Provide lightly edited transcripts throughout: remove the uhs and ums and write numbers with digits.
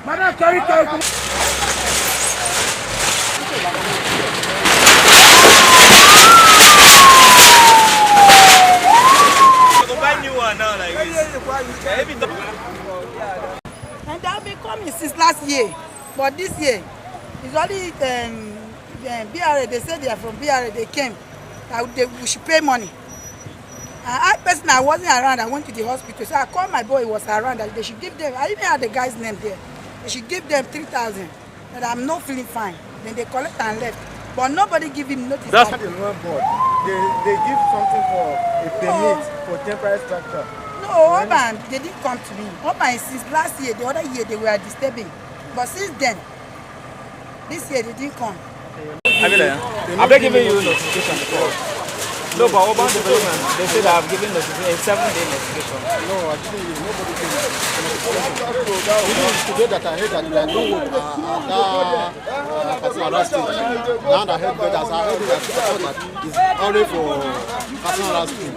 Madam, carry. And they have been coming since last year, but this year it's only BRA. They said they are from BRA. They came. We should pay money. I wasn't around. I went to the hospital, so I called my boy. He was around. That they should give them. I even had the guy's name there. They should give them 3,000. That I'm not feeling fine. Then they collect and left. But nobody give him notice. That's not in one board. They give something for a permit for temporary structure. No, Urban, they didn't come to me. Urban, since last year, the other year, they were disturbing. But since then, this year, they didn't come. Have they given you notification before? No, but Urban Development, they said I've given notification, a 7-day notification. No, actually, nobody gave me notification. Today that I heard that they don't work that personal rescue. Now that I heard that, I heard that it's only for personal rescue.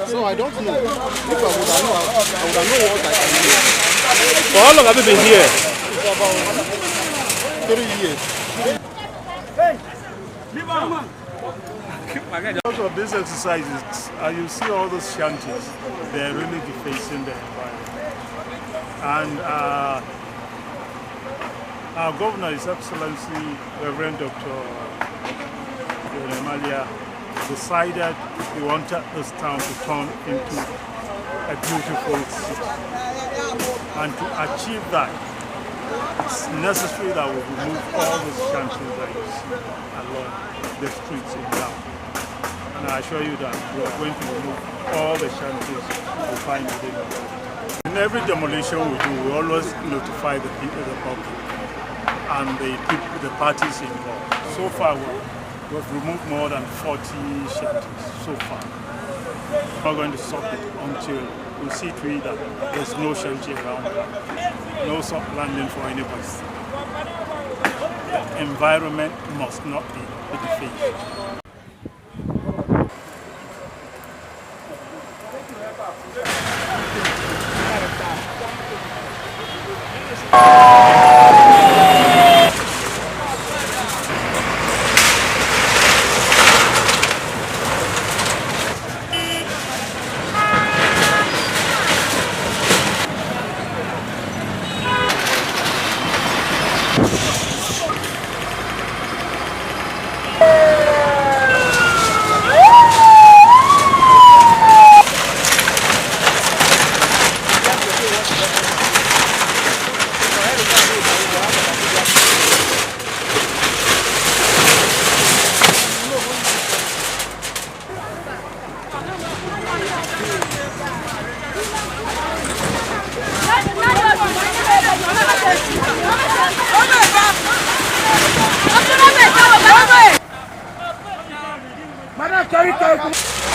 So I don't know. If I would have known, I would have known what I can do. For how long have you been here? It's about 3 years. Out of these exercises, you see all those shanties, they're really defacing the environment. And our governor, His Excellency Reverend Dr. Emalia, decided he wanted this town to turn into a beautiful city. And to achieve that, it's necessary that we remove all those shanties that you see along the streets in town. And I assure you that we are going to remove all the shanties we find within the city. In every demolition we do, we always notify the people, the public, and the parties involved. So far, we've removed more than 40 shanties so far. We're not going to stop it until we see to it that there's no shanty around, no soft landing for anybody. The environment must not be defaced. Madam, carry.